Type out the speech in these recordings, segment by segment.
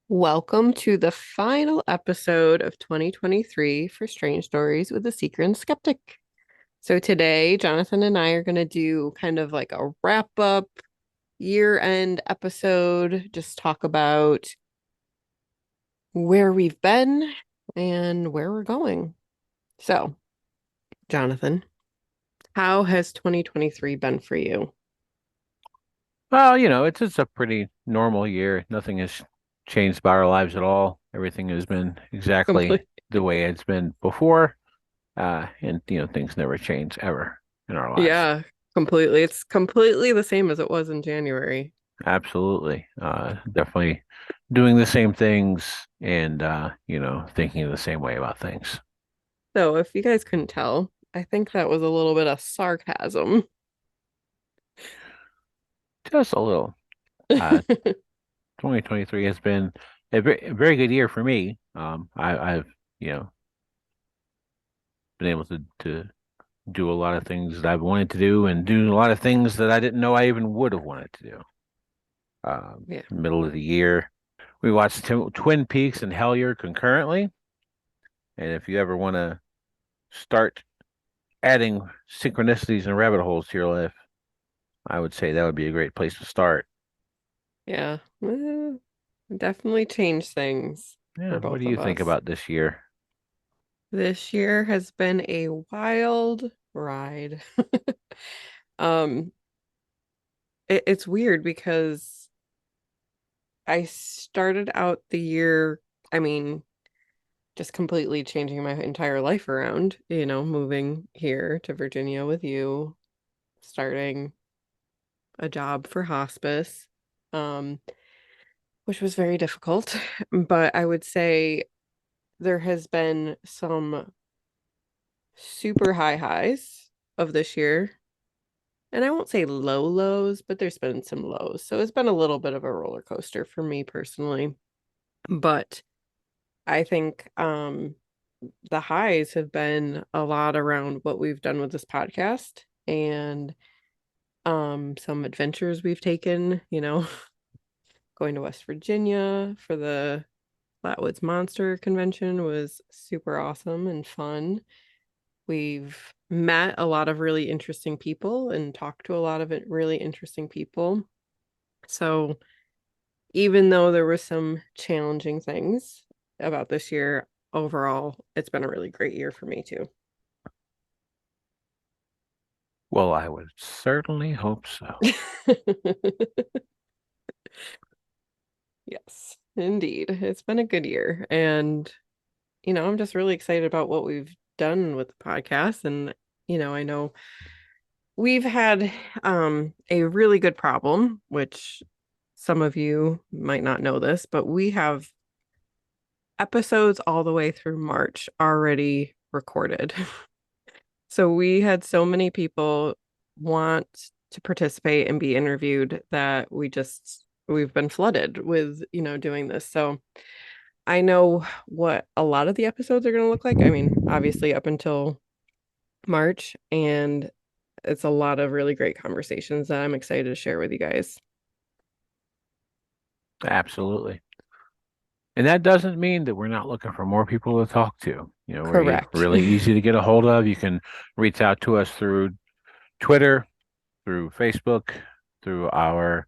Welcome to the final episode of 2023 for Strange Stories with the Seeker and Skeptic. So today, Jonathan and I are going to do kind of like a wrap up year-end episode, just talk about where we've been and where we're going. So, Jonathan, how has 2023 been for you? Well, it's a pretty normal year. Nothing has changed about our lives at all. Everything has been exactly Complete. the way it's been before. And things never change ever in our lives. Yeah, completely. It's completely the same as it was in January. Absolutely. Definitely doing the same things and thinking the same way about things. So, if you guys couldn't tell, I think that was a little bit of sarcasm. Just a little. Uh 2023 has been a very good year for me. I've, you know, been able to do a lot of things that I've wanted to do and do a lot of things that I didn't know I even would have wanted to do. Yeah. Middle of the year, we watched Twin Peaks and Hellier concurrently. And if you ever want to start adding synchronicities and rabbit holes to your life, I would say that would be a great place to start. Yeah. Definitely changed things for Yeah, what both do you of think us. about this year? This year has been a wild ride. Um, it's weird because I started out the year, I mean, just completely changing my entire life around, moving here to Virginia with you, starting a job for hospice, um, which was very difficult. But I would say there has been some super high highs of this year. And I won't say low lows, but there's been some lows. So it's been a little bit of a roller coaster for me personally. But I think the highs have been a lot around what we've done with this podcast and some adventures we've taken, going to West Virginia for the Flatwoods Monster Convention was super awesome and fun. We've met a lot of really interesting people and talked to a lot of really interesting people. So even though there were some challenging things about this year, overall, it's been a really great year for me too. Well, I would certainly hope so. Yes, indeed. It's been a good year. And, I'm just really excited about what we've done with the podcast. And, I know we've had a really good problem, which some of you might not know this, but we have episodes all the way through March already recorded. So we had so many people want to participate and be interviewed that we've been flooded with, doing this. So I know what a lot of the episodes are going to look like. I mean, obviously up until March, and it's a lot of really great conversations that I'm excited to share with you guys. Absolutely. And that doesn't mean that we're not looking for more people to talk to. We're Correct. really easy to get a hold of. You can reach out to us through Twitter, through Facebook, through our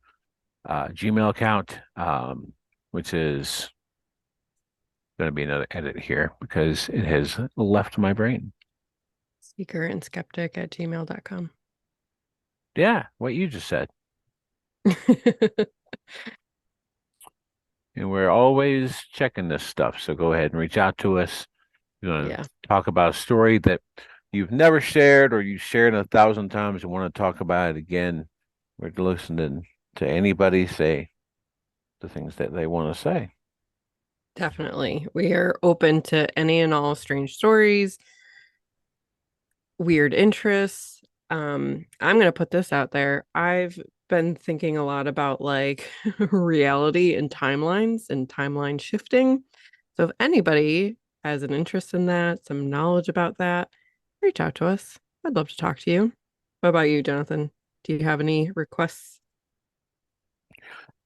Gmail account, which is going to be another edit here because it has left my brain. Seeker and Skeptic at gmail.com. Yeah, what you just said. And we're always checking this stuff. So go ahead and reach out to us. You want Yeah, to talk about a story that you've never shared or you shared 1,000 times and want to talk about it again. We're listening to anybody say the things that they want to say. definitely. We are open to any and all strange stories, weird interests. I'm gonna put this out there. I've been thinking a lot about like reality and timelines and timeline shifting. So if anybody has an interest in that, some knowledge about that, reach out to us. I'd love to talk to you. What about you, Jonathan? Do you have any requests?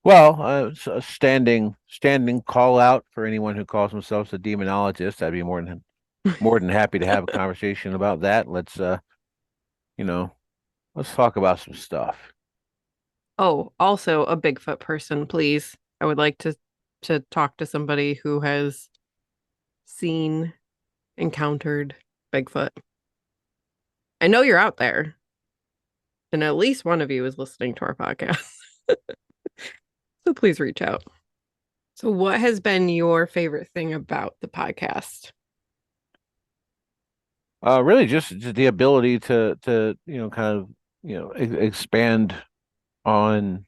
Well, it's a standing call out for anyone who calls themselves a demonologist. I'd be more than happy to have a conversation about that. You know, let's talk about some stuff. Oh, also a Bigfoot person, please. I would like to talk to somebody who has seen, encountered Bigfoot. I know you're out there, and at least one of you is listening to our podcast. So please reach out. So what has been your favorite thing about the podcast? Really just the ability to kind of expand on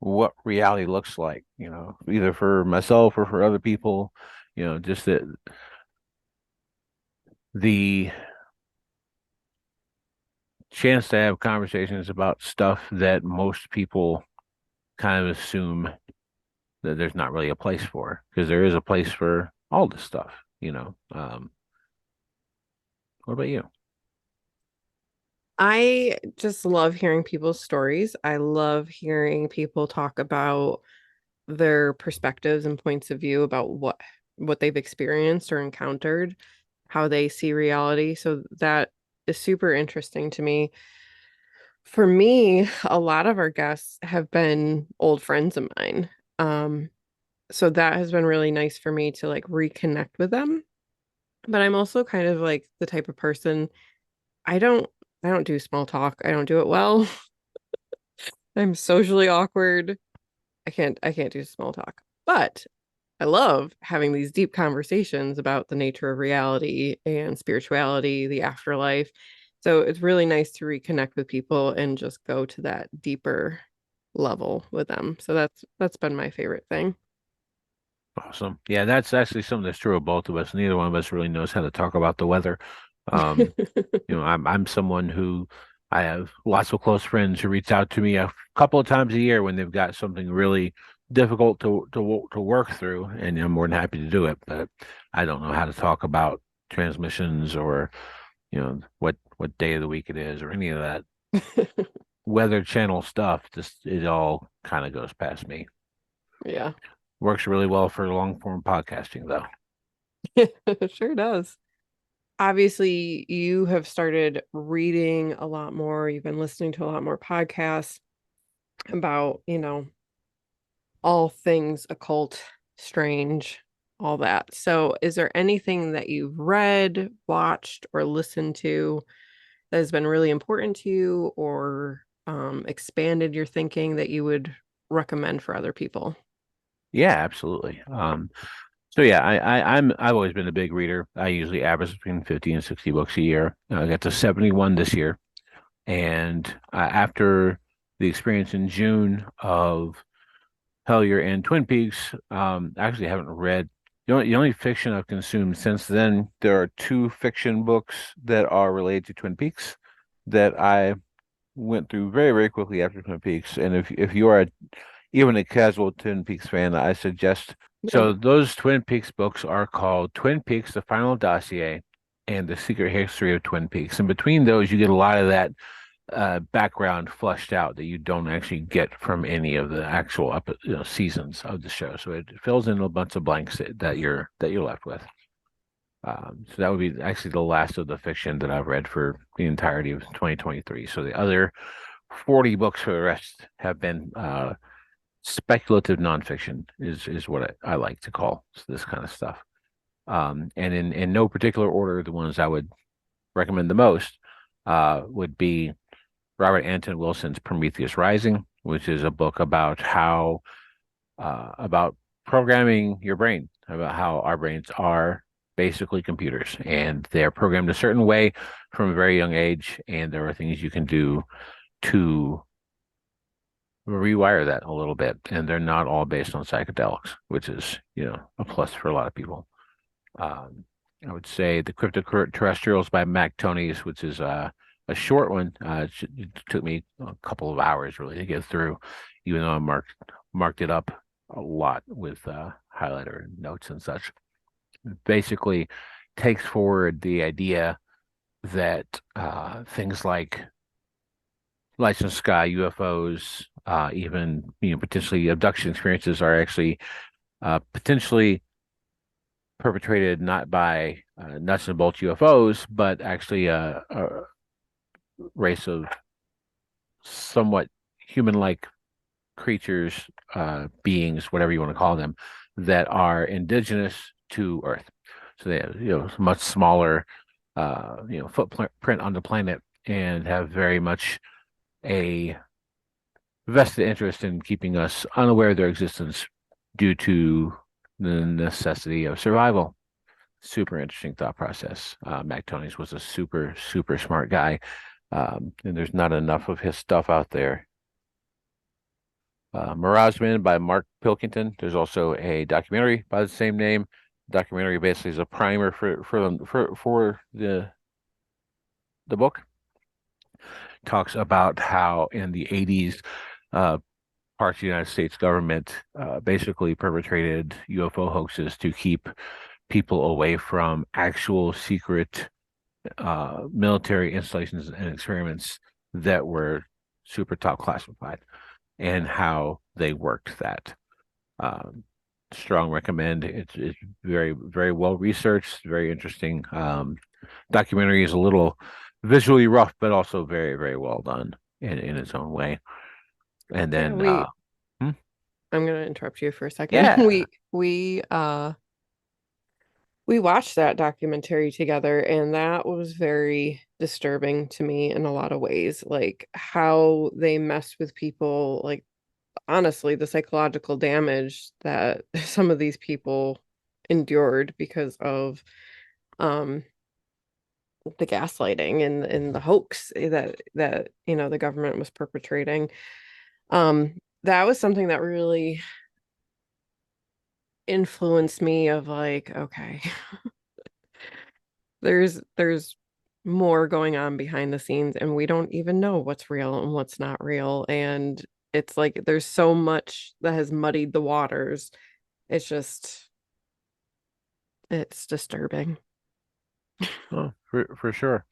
what reality looks like, either for myself or for other people, just the chance to have conversations about stuff that most people kind of assume that there's not really a place for, because there is a place for all this stuff. What about you? I just love hearing people's stories. I love hearing people talk about their perspectives and points of view about what they've experienced or encountered, how they see reality. So that is super interesting to me. For me, a lot of our guests have been old friends of mine. Um, so that has been really nice for me to like reconnect with them. But I'm also kind of like the type of person I don't I don't do small talk. I don't do it well. I'm socially awkward. I can't do small talk. But I love having these deep conversations about the nature of reality and spirituality, the afterlife. So it's really nice to reconnect with people and just go to that deeper level with them. So that's been my favorite thing. Awesome. Yeah, that's actually something that's true of both of us. Neither one of us really knows how to talk about the weather. Um, I'm someone who I have lots of close friends who reach out to me a couple of times a year when they've got something really difficult to work through, and I'm more than happy to do it. But I don't know how to talk about transmissions or what day of the week it is or any of that weather channel stuff. Just it all kind of goes past me. Yeah. Works really well for long form podcasting though. It sure does. Obviously, you have started reading a lot more. You've been listening to a lot more podcasts about, all things occult, strange, all that. So, is there anything that you've read, watched, or listened to that has been really important to you or expanded your thinking that you would recommend for other people? Yeah, absolutely. So yeah, I've always been a big reader. I usually average between 50 and 60 books a year. I got to 71 this year, and after the experience in June of Hellier and Twin Peaks, I actually haven't read the only fiction I've consumed since then. There are two fiction books that are related to Twin Peaks that I went through very, very quickly after Twin Peaks. And if you are even a casual Twin Peaks fan, I suggest. Yeah. So those Twin Peaks books are called Twin Peaks: The Final Dossier and The Secret History of Twin Peaks. And between those, you get a lot of that background flushed out that you don't actually get from any of the actual seasons of the show. So it fills in a bunch of blanks that you're left with. So that would be actually the last of the fiction that I've read for the entirety of 2023. So the other 40 books for the rest have been speculative nonfiction is what I like to call this kind of stuff. And in no particular order, the ones I would recommend the most would be Robert Anton Wilson's Prometheus Rising, which is a book about how about programming your brain, about how our brains are basically computers and they're programmed a certain way from a very young age, and there are things you can do to rewire that a little bit, and they're not all based on psychedelics, which is a plus for a lot of people. Um, I would say The Cryptoterrestrials by Mac Tonnies, which is a short one. It took me a couple of hours really to get through, even though I marked it up a lot with highlighter and notes and such. Basically, takes forward the idea that things like licensed sky UFOs, even potentially abduction experiences are actually potentially perpetrated not by nuts and bolts UFOs, but actually a race of somewhat human-like creatures, beings, whatever you want to call them, that are indigenous to Earth. So they have, much smaller, footprint on the planet and have very much a vested interest in keeping us unaware of their existence due to the necessity of survival. Super interesting thought process. Mac Tony's was a super, super smart guy. And there's not enough of his stuff out there. Mirazman by Mark Pilkington. There's also a documentary by the same name. The documentary basically is a primer for the book. Talks about how in the 80s, parts of the United States government basically perpetrated UFO hoaxes to keep people away from actual secret military installations and experiments that were super top classified, and how they worked that. Um, Strong recommend. It's very, very well researched, very interesting. Documentary is a little visually rough, but also very, very well done in its own way. And Yeah, then, hmm? I'm gonna interrupt you for a second. Yeah. We watched that documentary together, and that was very disturbing to me in a lot of ways. Like how they mess with people, like honestly, the psychological damage that some of these people endured because of um the gaslighting and the hoax that the government was perpetrating. That was something that really influenced me of like, okay, there's more going on behind the scenes and we don't even know what's real and what's not real. And it's like there's so much that has muddied the waters. It's just it's disturbing. Oh, for sure.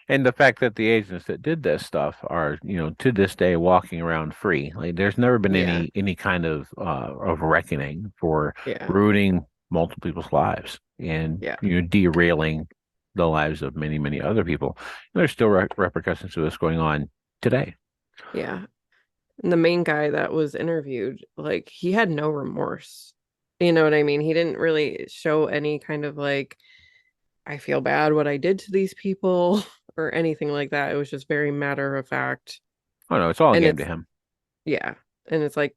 And the fact that the agents that did this stuff are, to this day walking around free. Like there's never been Yeah, any kind of reckoning for yeah, ruining multiple people's lives and yeah, derailing the lives of many, many other people. And there's still repercussions of this going on today. yeah. And the main guy that was interviewed, like he had no remorse. You know what I mean? He didn't really show any kind of like, I feel bad what I did to these people or anything like that. It was just very matter of fact. Oh no, it's all a And game to it's, him. yeah. And it's like,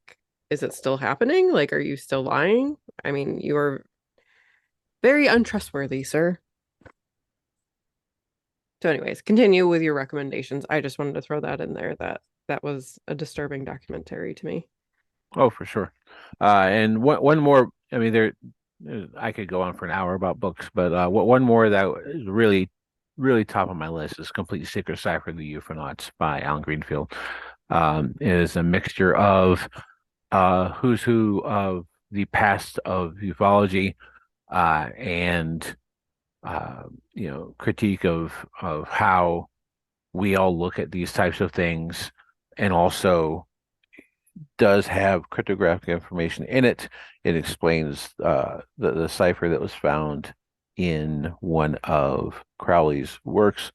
is it still happening? Like, are you still lying? I mean, you are very untrustworthy, sir. So, anyways, continue with your recommendations. I just wanted to throw that in there that that was a disturbing documentary to me. Oh, for sure. And one more. I mean, I could go on for an hour about books, but one more that is really, really top of my list is Complete Secret Cipher of the UFOnauts by Alan Greenfield. It is a mixture of who's who of the past of ufology, and critique of how we all look at these types of things, and also does have cryptographic information in it. It explains the cipher that was found in one of Crowley's works.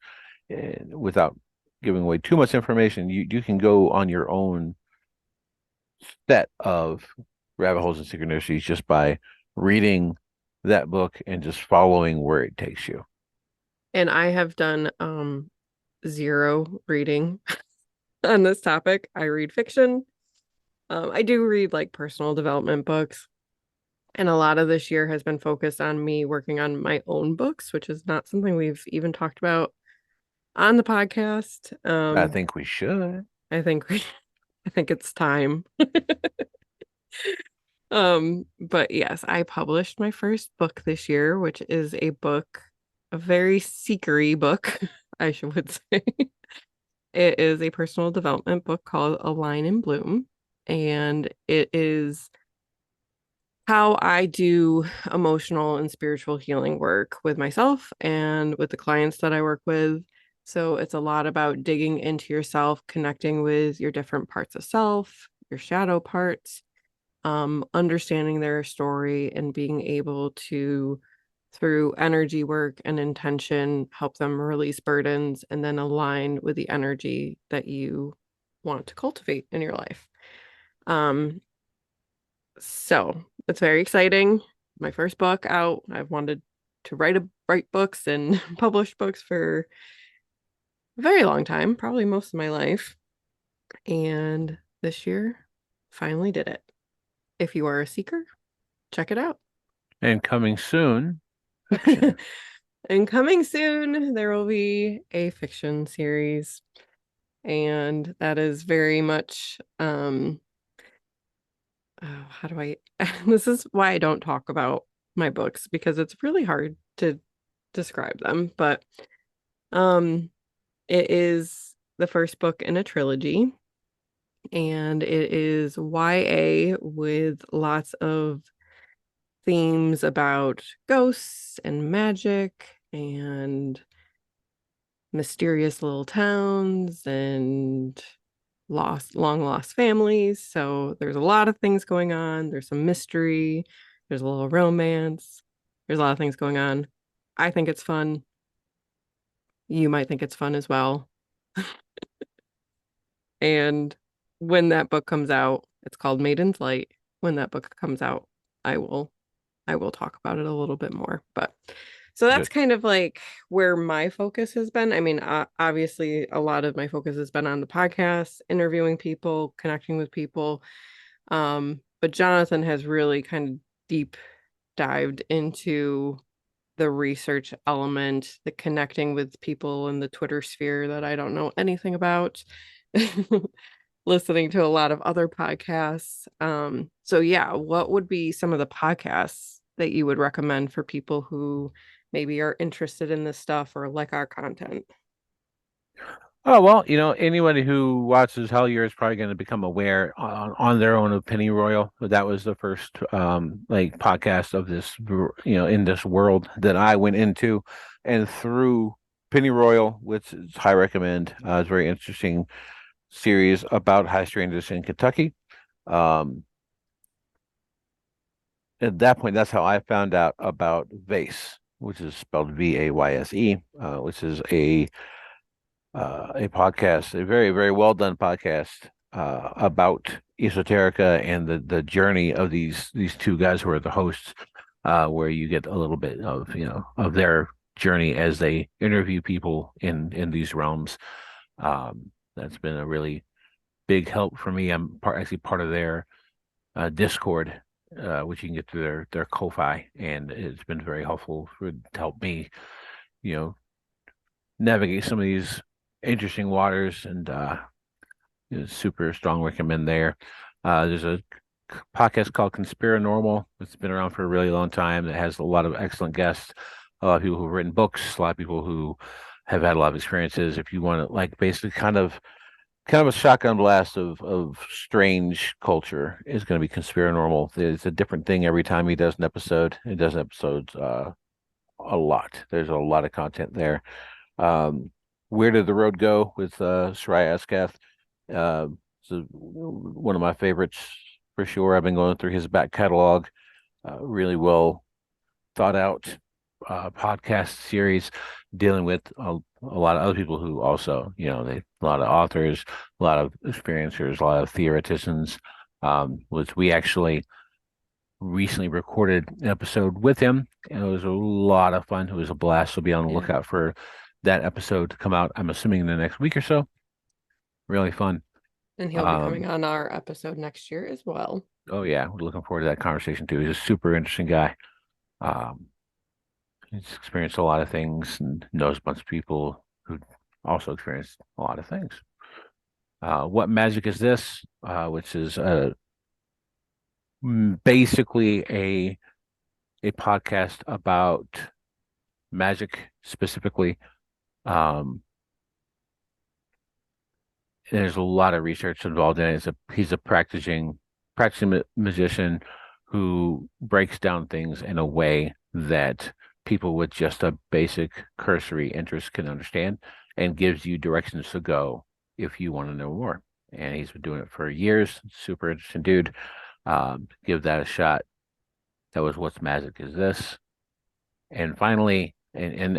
And without giving away too much information, you can go on your own set of rabbit holes and synchronicities just by reading that book and just following where it takes you. And I have done zero reading on this topic. I read fiction. I do read like personal development books. And a lot of this year has been focused on me working on my own books, which is not something we've even talked about on the podcast. I think we should. I think we, I think it's time. But yes, I published my first book this year, which is a book, a very seekery book, I would say. It is a personal development book called A Line in Bloom, and it is how I do emotional and spiritual healing work with myself and with the clients that I work with. So it's a lot about digging into yourself, connecting with your different parts of self, your shadow parts, understanding their story and being able to, through energy work and intention, help them release burdens and then align with the energy that you want to cultivate in your life. Um, so it's very exciting. My first book out. I've wanted to write books and publish books for a very long time, probably most of my life. And this year, finally did it. If you are a seeker, check it out. And coming soon, fiction. And coming soon, there will be a fiction series. And that is very much how do I this is why I don't talk about my books because it's really hard to describe them. But um it is the first book in a trilogy, and it is YA with lots of themes about ghosts and magic and mysterious little towns and long lost families. So there's a lot of things going on. There's some mystery, there's a little romance, there's a lot of things going on. I think it's fun. You might think it's fun as well. And when that book comes out, it's called Maiden's Light. When that book comes out, I will I will talk about it a little bit more. But so that's Good. kind of like where my focus has been. I mean, obviously, a lot of my focus has been on the podcast, interviewing people, connecting with people. But Jonathan has really kind of deep dived into the research element, the connecting with people in the Twitter sphere that I don't know anything about. Listening to a lot of other podcasts. So yeah, what would be some of the podcasts that you would recommend for people who maybe are interested in this stuff or like our content? Oh, well, anybody who watches Hellier is probably going to become aware on their own of Pennyroyal. That was the first like podcast of this, in this world that I went into, and through Pennyroyal, which is high recommend. It's a very interesting series about high strangers in Kentucky. Um, at that point, that's how I found out about Vayse, which is spelled Vayse, which is a podcast, a very, very well done podcast about esoterica and the journey of these two guys who are the hosts, where you get a little bit of of their journey as they interview people in these realms. That's been a really big help for me. I'm actually part of their Discord, which you can get through their Ko-fi, and it's been very helpful to help me, you know, navigate some of these interesting waters, and super strong recommend there. There's a podcast called Conspiranormal. It's been around for a really long time. That has a lot of excellent guests, a lot of people who've written books, a lot of people who have had a lot of experiences. If you want to like basically kind of a shotgun blast of strange culture is going to be Conspiranormal. It's a different thing every time he does an episode. He does episodes a lot. There's a lot of content there. Um, Where Did the Road Go with Soraya Askath? So one of my favorites for sure. I've been going through his back catalog. Really well thought out podcast series dealing with a lot of other people who also, a lot of authors, a lot of experiencers, a lot of theoreticians. Was we actually recently recorded an episode with him, and it was a lot of fun. It was a blast. So be on the Yeah. lookout for that episode to come out. I'm assuming in the next week or so. Really fun. And he'll be coming Um, on our episode next year as well. oh yeah, we're looking forward to that conversation too. He's a super interesting guy. Um, he's experienced a lot of things and knows a bunch of people who also experienced a lot of things. What Magic Is This? Which is basically a podcast about magic specifically. Um, there's a lot of research involved in it. He's a practicing musician who breaks down things in a way that people with just a basic cursory interest can understand. and gives you directions to go if you want to know more. And he's been doing it for years. Super interesting dude. Give that a shot. That was What's Magic Is This? And finally, and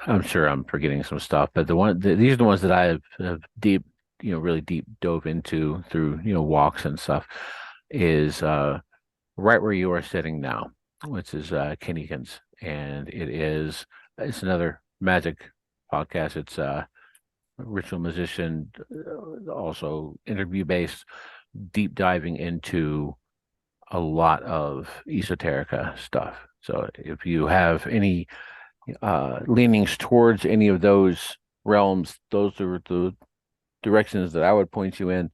I'm sure I'm forgetting some stuff, but these are the ones that have deep, really deep dove into through, walks and stuff. Is Right Where You Are Sitting Now, which is Kenny and it's another magic podcast. It's ritual musician, also interview based, deep diving into a lot of esoterica stuff. So if you have any leanings towards any of those realms, those are the directions that I would point you in.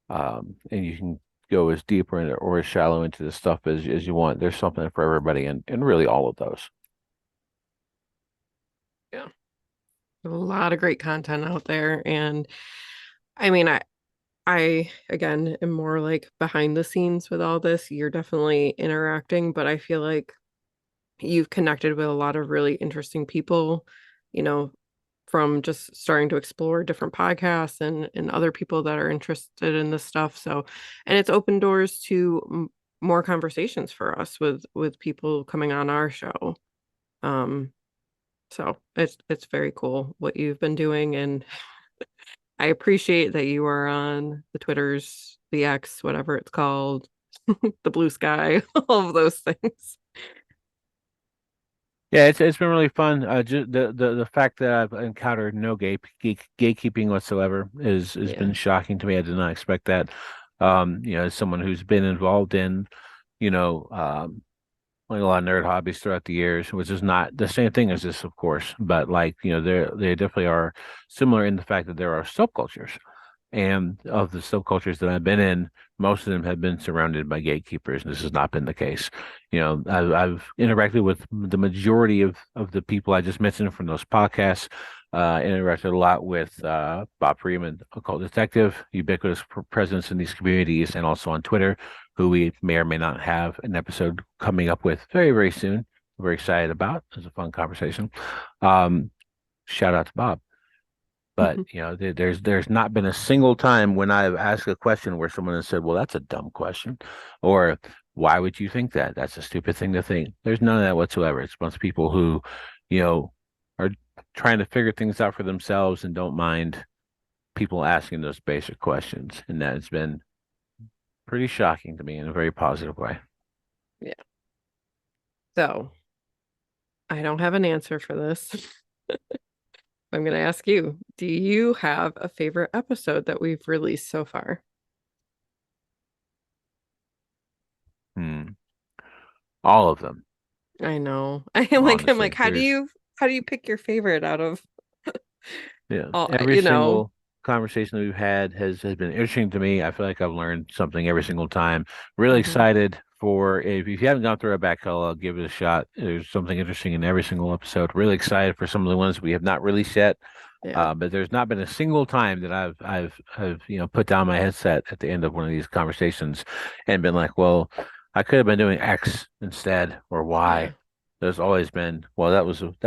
And you can go as deep or as shallow into the stuff as you want. There's something for everybody and really all of those. Yeah. A lot of great content out there. And I mean, I again am more like behind the scenes with all this. You're definitely interacting, but I feel like you've connected with a lot of really interesting people, you know, from just starting to explore different podcasts and other people that are interested in this stuff. So, and it's opened doors to more conversations for us with people coming on our show. Um, so it's very cool what you've been doing, and I appreciate that you are on the Twitters, the X, whatever it's called, the blue sky, all of those things. Yeah, it's been really fun. Just the fact that I've encountered no gatekeeping whatsoever is has Yeah. been shocking to me. I did not expect that. As someone who's been involved in, you know, um, like a lot of nerd hobbies throughout the years, which is not the same thing as this, of course, but like, they definitely are similar in the fact that there are subcultures. And of the subcultures that I've been in, most of them have been surrounded by gatekeepers, and this has not been the case. I've interacted with the majority of the people I just mentioned from those podcasts. Interacted a lot with Bob Freeman, Occult Detective, ubiquitous presence in these communities, and also on Twitter, who we may or may not have an episode coming up with very, very soon. We're excited about. It was a fun conversation. Um, Shout out to Bob. But there's not been a single time when I've asked a question where someone has said, "Well, that's a dumb question," or "Why would you think that? That's a stupid thing to think." There's none of that whatsoever. It's a bunch of people who, you know, are trying to figure things out for themselves and don't mind people asking those basic questions, and that has been pretty shocking to me in a very positive way. Yeah. So I don't have an answer for this. I'm going to ask you, do you have a favorite episode that we've released so far? Hmm. All of them, I know. I'm like, honestly. There's how do you pick your favorite out of Yeah, all, every single conversation that we've had has been interesting to me. I feel like I've learned something every single time. Really Mhm. excited for if you haven't gone through our back catalog, give it a shot. There's something interesting in every single episode. Really excited for some of the ones we have not released yet. Yeah. But there's not been a single time that I've put down my headset at the end of one of these conversations and been like, well, I could have been doing X instead or Y. Yeah. There's always been, well, that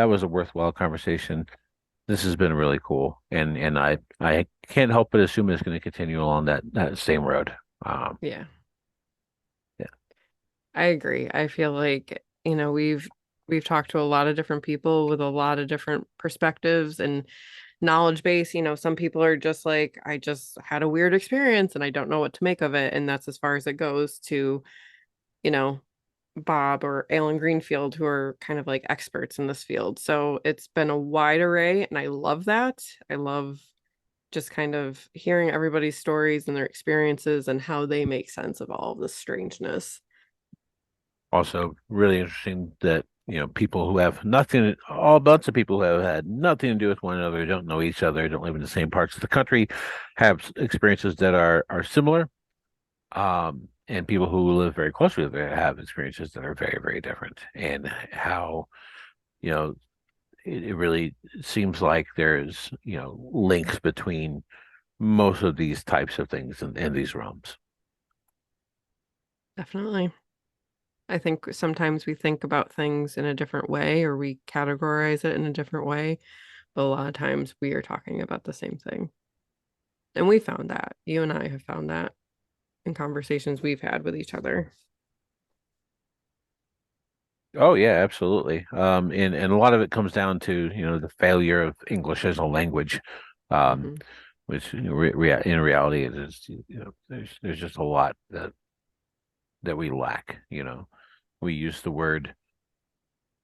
was a worthwhile conversation. This has been really cool, and I can't help but assume it's going to continue along that same road. Um, Yeah. yeah, I agree. I feel like, we've talked to a lot of different people with a lot of different perspectives and knowledge base. Some people are just like, I just had a weird experience and I don't know what to make of it. And that's as far as it goes to, you know, Bob or Alan Greenfield, who are kind of like experts in this field. So it's been a wide array, and I love that. I love just kind of hearing everybody's stories and their experiences and how they make sense of all of this strangeness. also really interesting that people who have nothing, all bunch of people who have had nothing to do with one another, don't know each other, don't live in the same parts of the country, have experiences that are similar. And people who live very close to each other have experiences that are very, very different, and how you know it really seems like there's links between most of these types of things in these realms. Definitely. I think sometimes we think about things in a different way or we categorize it in a different way, a lot of times we are talking about the same thing. And we found that. You and I have found that in conversations we've had with each other. Oh yeah, absolutely. And a lot of it comes down to, the failure of English as a language, um, Hmm. which, in reality it is, there's just a lot that we lack. We use the word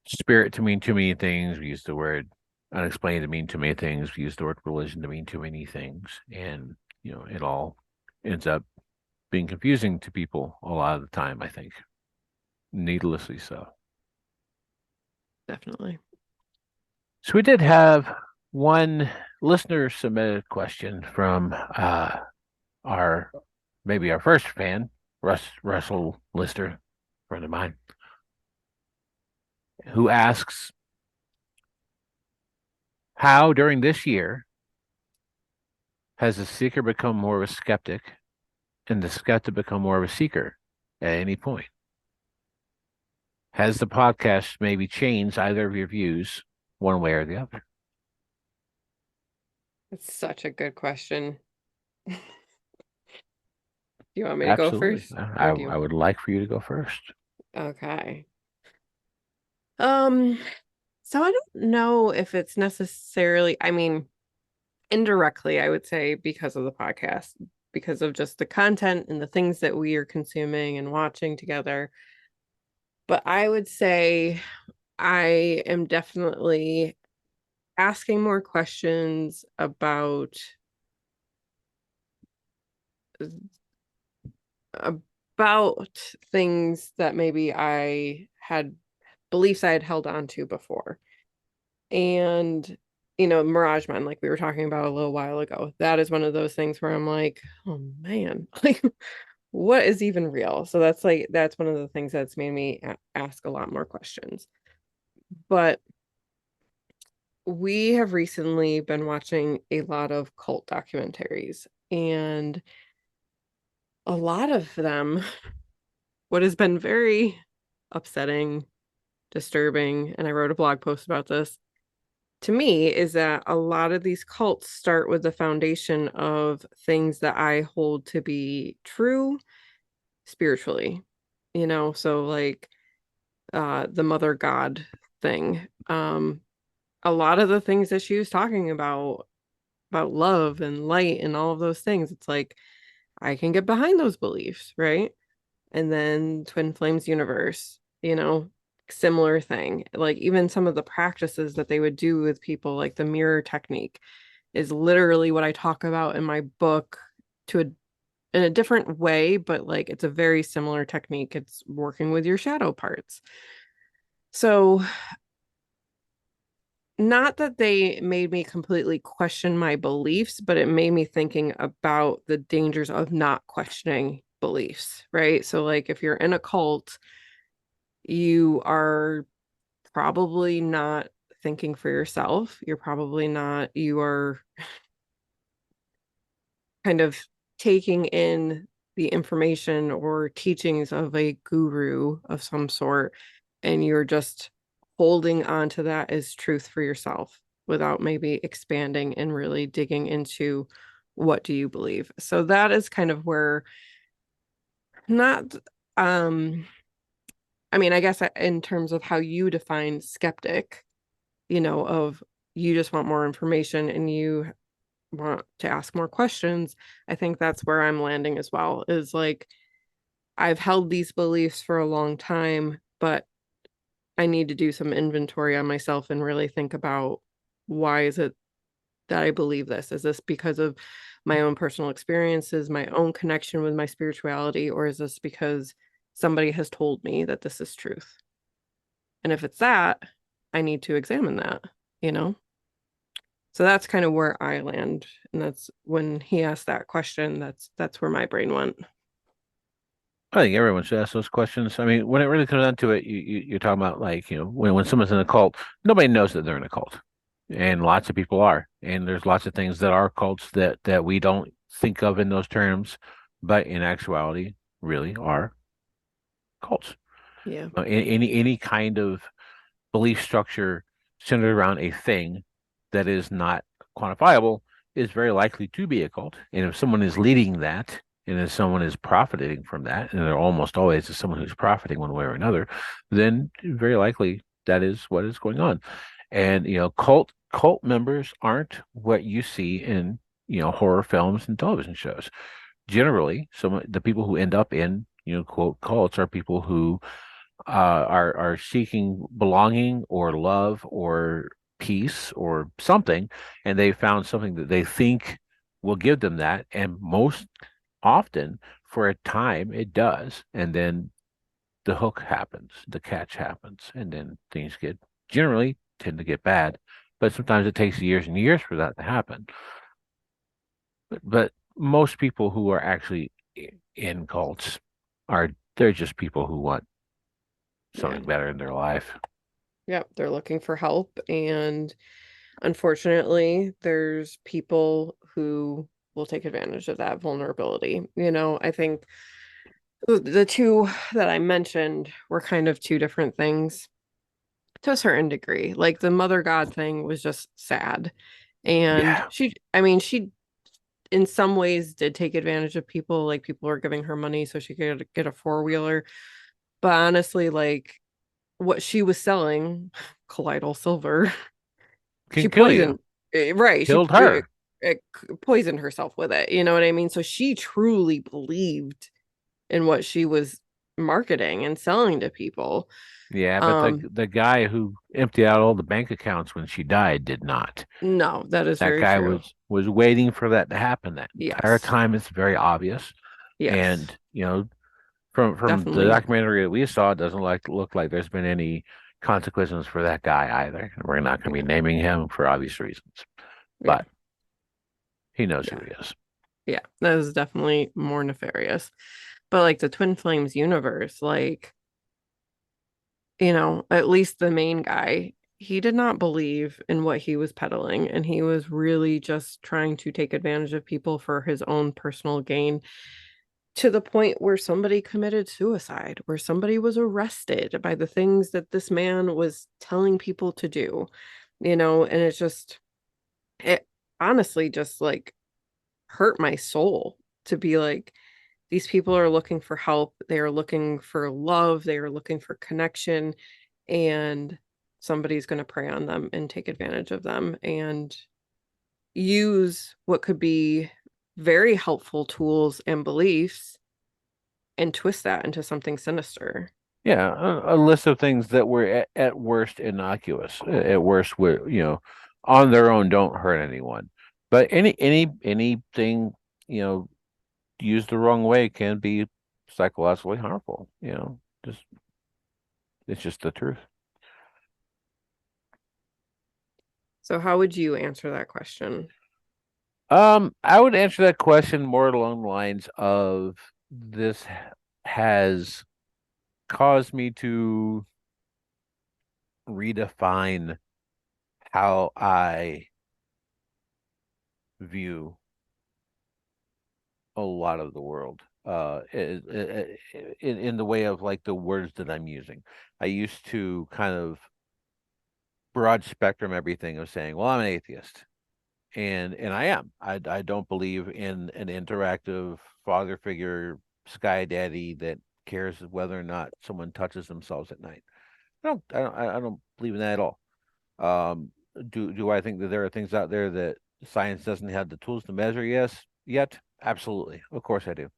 spirit to mean too many things. We use the word unexplained to mean too many things. We use the word religion to mean too many things, and it all ends up being confusing to people a lot of the time. I think, needlessly so. Definitely. So we did have one listener submitted question from our maybe our first fan, Russell Lister, friend of mine, who asks how during this year has the seeker become more of a skeptic and the skeptic become more of a seeker at any point? Has the podcast maybe changed either of your views one way or the other? It's such a good question. Do you want me to go Absolutely. first I or do I you? would like for you to go first. Okay. Um, so I don't know if it's necessarily, I mean, indirectly, I would say because of the podcast, because of just the content and the things that we are consuming and watching together. But I would say I am definitely asking more questions about things that maybe I had beliefs I had held on to before. And Mirage Man, like we were talking about a little while ago, that is one of those things where I'm like, oh man, like what is even real? So that's one of the things that's made me ask a lot more questions. But we have recently been watching a lot of cult documentaries, and a lot of them, what has been very upsetting, disturbing, and I wrote a blog post about this, to me, is that a lot of these cults start with the foundation of things that I hold to be true spiritually. So like the mother god thing. A lot of the things that she was talking about love and light and all of those things, it's like I can get behind those beliefs, right? And then Twin Flames universe, similar thing. Like even some of the practices that they would do with people, like the mirror technique, is literally what I talk about in my book to in a different way, but like it's a very similar technique. It's working with your shadow parts. So, not that they made me completely question my beliefs, but it made me thinking about the dangers of not questioning beliefs, right? So, like if you're in a cult, you are probably not thinking for yourself. You're probably not, you are kind of taking in the information or teachings of a guru of some sort, and you're just holding on to that as truth for yourself without maybe expanding and really digging into what do you believe. So that is kind of where not um I mean, I guess in terms of how you define skeptic, of you just want more information and you want to ask more questions, I think that's where I'm landing as well. Is like I've held these beliefs for a long time, but I need to do some inventory on myself and really think about why is it that I believe this? Is this because of my own personal experiences, my own connection with my spirituality, or is this because somebody has told me that this is truth? And if it's that, I need to examine that, you know? So that's kind of where I land. And that's when he asked that question, that's where my brain went. I think everyone should ask those questions. I mean, when it really comes down to it, you're talking about like, when someone's in a cult, nobody knows that they're in a cult. And lots of people are. And there's lots of things that are cults that we don't think of in those terms, but in actuality really are cults. Yeah. Any kind of belief structure centered around a thing that is not quantifiable is very likely to be a cult. And if someone is leading that, and if someone is profiting from that, and there almost always is someone who's profiting one way or another, then very likely that is what is going on. And cult members aren't what you see in horror films and television shows. Generally, some the people who end up in quote cults are people who are seeking belonging or love or peace or something, and they found something that they think will give them that, and most often for a time it does, and then the hook happens, the catch happens, and then things get generally tend to get bad, but sometimes it takes years and years for that to happen. But most people who are actually in cults are they're just people who want Yeah. something better in their life. Yep. They're looking for help. And unfortunately, there's people who will take advantage of that vulnerability. I think the two that I mentioned were kind of two different things to a certain degree. Like the mother god thing was just sad. And Yeah. I mean, she in some ways did take advantage of people. Like people were giving her money so she could get a four-wheeler. But honestly, like what she was selling, colloidal silver, she Can kill you. poisoned, right? She Killed her. poisoned herself with it. You know what I mean? So she truly believed in what she was marketing and selling to people. Yeah, but the Um, the guy who emptied out all the bank accounts when she died did not. no, that is That very guy true. was waiting for that to happen that entire Yes. time. It's very obvious. Yes. And from the Definitely. documentary that we saw, it doesn't look like there's been any consequences for that guy either. And we're not going to be Yeah. naming him for obvious reasons, Yeah. but he knows who Yeah. he is. Yeah. That is definitely more nefarious. But like the Twin Flames universe, like, at least the main guy, he did not believe in what he was peddling, and he was really just trying to take advantage of people for his own personal gain to the point where somebody committed suicide, where somebody was arrested by the things that this man was telling people to do, and it honestly just like hurt my soul to be like, these people are looking for help, they are looking for love, they are looking for connection, and somebody's going to prey on them and take advantage of them and use what could be very helpful tools and beliefs and twist that into something sinister. Yeah, a list of things that were at worst innocuous. At worst, were on their own don't hurt anyone. But anything used the wrong way can be psychologically harmful. Just it's just the truth. So how would you answer that question? I would answer that question more along the lines of this has caused me to redefine how I view a lot of the world. In the way of like the words that I'm using. I used to kind of broad spectrum everything of saying, well, I'm an atheist. And I am. I don't believe in an interactive father figure sky daddy that cares whether or not someone touches themselves at night. I don't believe in that at all. Um, do I think that there are things out there that science doesn't have the tools to measure? Yes, yet, absolutely. Of course I do.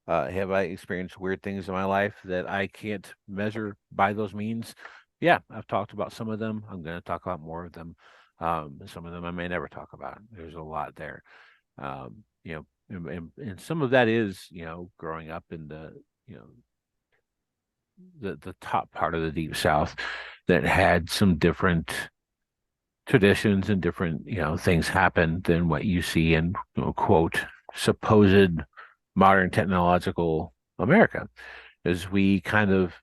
Have I experienced weird things in my life that I can't measure by those means? Yeah, I've talked about some of them. I'm going to talk about more of them. Some of them I may never talk about. There's a lot there. And some of that is, growing up in the top part of the deep South that had some different traditions and different, things happen than what you see in, quote, supposed modern technological America, as we kind of,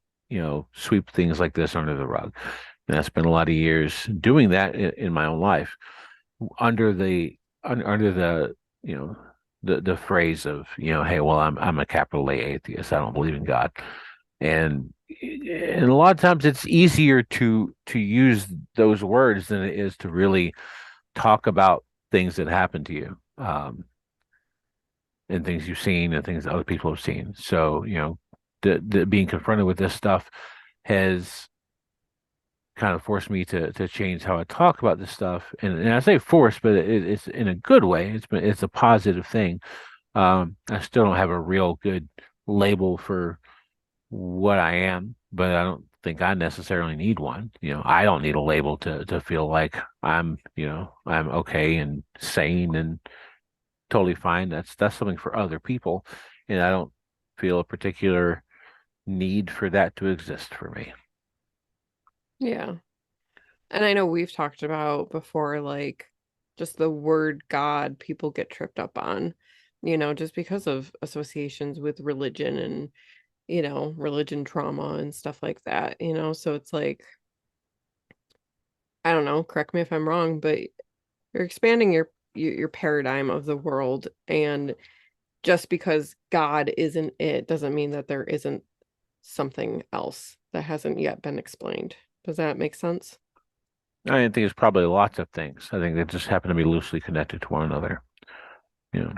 sweep things like this under the rug. And I spent a lot of years doing that in my own life under the the phrase of hey, well, I'm a capital A atheist. I don't believe in God. And a lot of times it's easier to use those words than it is to really talk about things that happen to you, and things you've seen and things that other people have seen. So, the being confronted with this stuff has kind of forced me to change how I talk about this stuff. And I say force, but it's in a good way. It's a positive thing. I still don't have a real good label for what I am, but I don't think I necessarily need one. I don't need a label to feel like I'm okay and sane and totally fine. That's something for other people, and I don't feel a particular need for that to exist for me. Yeah. And I know we've talked about before, like just the word God people get tripped up on, just because of associations with religion and, religion trauma and stuff like that. So it's like, I don't know, correct me if I'm wrong, but you're expanding your paradigm of the world. And just because God isn't it doesn't mean that there isn't something else that hasn't yet been explained. Does that make sense? I think it's probably lots of things. I think they just happen to be loosely connected to one another. You know,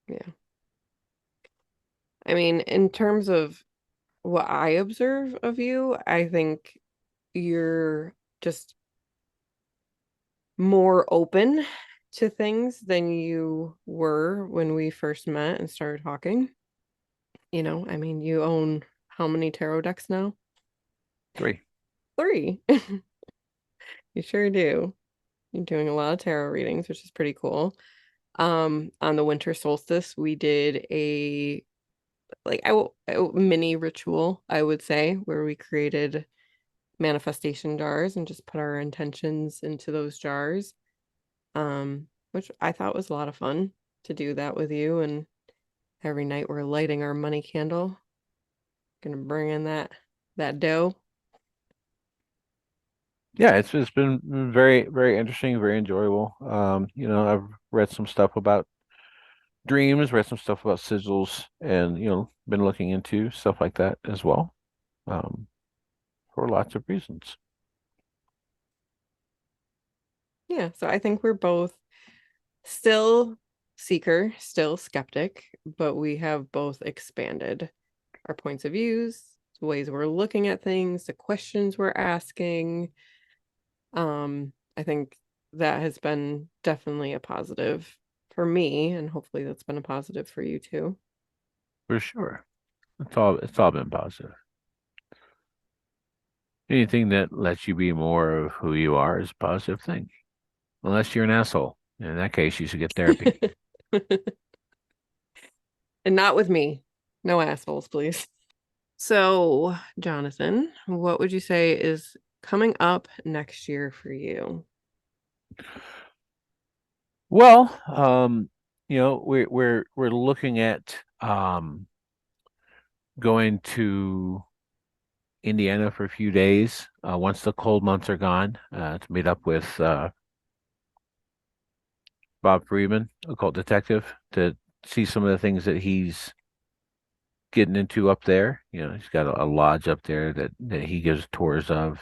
Yeah. I mean, in terms of what I observe of you, I think you're just more open to things than you were when we first met and started talking. I mean, you own how many tarot decks now? three. Three. You sure do. You're doing a lot of tarot readings, which is pretty cool. On the winter solstice, we did a a mini ritual, I would say, where we created manifestation jars and just put our intentions into those jars. Which I thought was a lot of fun to do that with you. And every night we're lighting our money candle, gonna bring in that dough. Yeah, it's been very, very interesting, very enjoyable. I've read some stuff about dreams, read some stuff about sigils, and been looking into stuff like that as well, um, for lots of reasons. Yeah, so I think we're both still seeker, still skeptic, but we have both expanded our points of views, the ways we're looking at things, the questions we're asking. I think that has been definitely a positive for me, and hopefully that's been a positive for you too. For sure. It's all been positive. Anything that lets you be more of who you are is a positive thing. Unless you're an asshole. In that case, you should get therapy. And not with me. No assholes, please. So, Jonathan, what would you say is coming up next year for you? Well, we're looking at going to Indiana for a few days once the cold months are gone to meet up with Bob Friedman, occult detective, to see some of the things that he's getting into up there. He's got a lodge up there that he gives tours of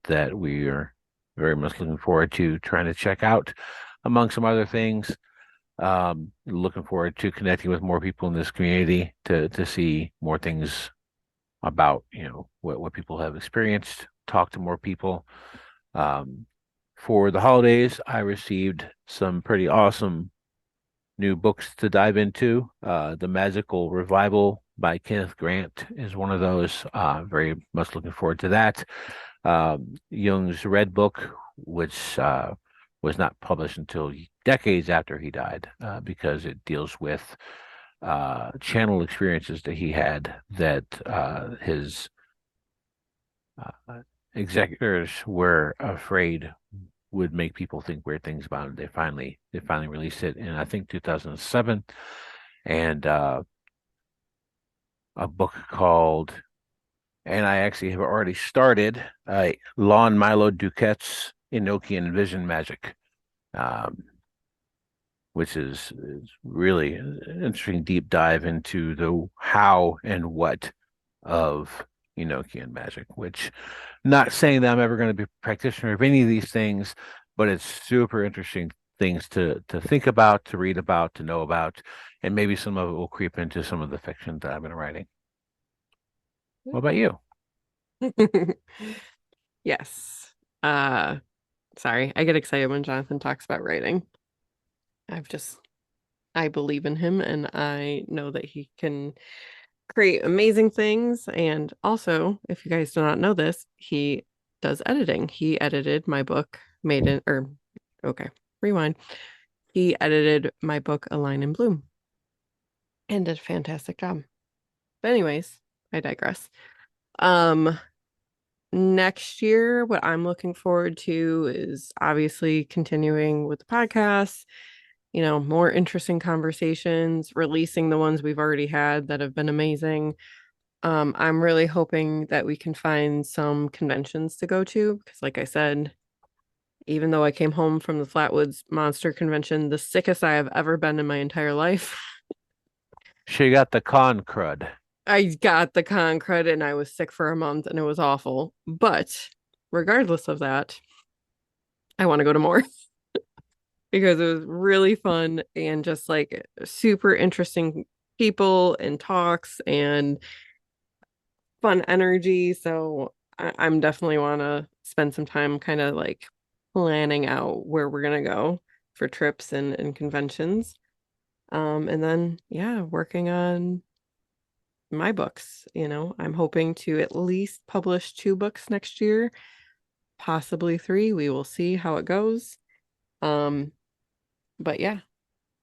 that we are very much looking forward to trying to check out, among some other things. Looking forward to connecting with more people in this community to see more things about what people have experienced, talk to more people. Um, for the holidays, I received some pretty awesome new books to dive into. The Magical Revival by Kenneth Grant is one of those. Very much looking forward to that. Jung's Red Book, which was not published until decades after he died, because it deals with channel experiences that he had that his uh, executors were afraid would make people think weird things about it. They finally released it in, I think, 2007, and a book called, and I actually have already started, Lon Milo Duquette's Enochian Vision Magic, um, which is really an interesting deep dive into the how and what of Enochi and magic, which not saying that I'm ever going to be a practitioner of any of these things, but it's super interesting things to think about, to read about, to know about, and maybe some of it will creep into some of the fiction that I've been writing. What about you? Yes. Uh, Sorry, I get excited when Jonathan talks about writing. I've just, I believe in him and I know that he can create amazing things. And also, if you guys do not know this, he does editing. He edited my book, okay, rewind. He edited my book, A Line in Bloom, and did a fantastic job. But anyways, I digress. Um, Next year, what I'm looking forward to is obviously continuing with the podcast, more interesting conversations, releasing the ones we've already had that have been amazing. I'm really hoping that we can find some conventions to go to because, like I said, even though I came home from the Flatwoods Monster Convention, the sickest I have ever been in my entire life, She got the con crud. I got the con credit and I was sick for a month and it was awful. But regardless of that, I want to go to more because it was really fun and just like super interesting people and talks and fun energy. So I'm definitely want to spend some time kind of like planning out where we're gonna go for trips and conventions. And then yeah, working on my books. I'm hoping to at least publish 2 books next year, possibly 3. We will see how it goes. Um, but yeah,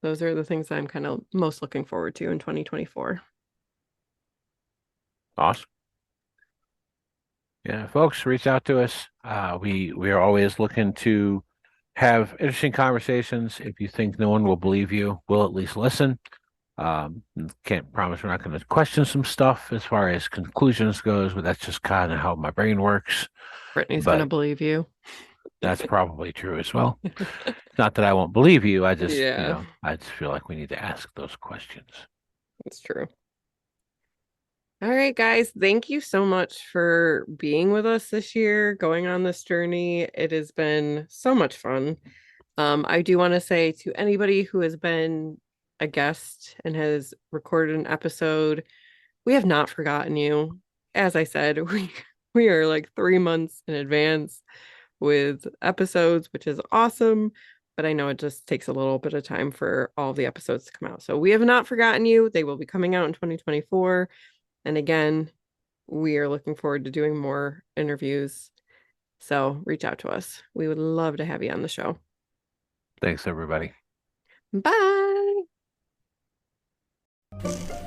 those are the things I'm kind of most looking forward to in 2024. Awesome. Yeah, folks, reach out to us. We are always looking to have interesting conversations. If you think no one will believe you, we'll at least listen. Can't promise we're not going to question some stuff as far as conclusions goes, but that's just kind of how my brain works. Brittany's gonna But believe you. that's probably true as well. Not that I won't believe you. I just, Yeah, I just feel like we need to ask those questions. that's true. All right, guys, thank you so much for being with us this year, going on this journey. It has been so much fun. I do want to say to anybody who has been a guest and has recorded an episode, we have not forgotten you. As I said, we are like 3 months in advance with episodes, which is awesome. But I know it just takes a little bit of time for all the episodes to come out. So we have not forgotten you. They will be coming out in 2024. And again, we are looking forward to doing more interviews. So reach out to us. We would love to have you on the show. Thanks, everybody. Bye.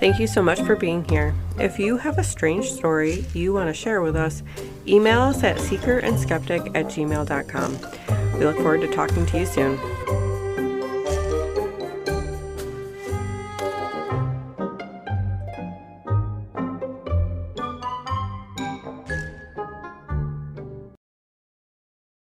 Thank you so much for being here. If you have a strange story you want to share with us, email us at seekerandskeptic@gmail.com. We look forward to talking to you soon.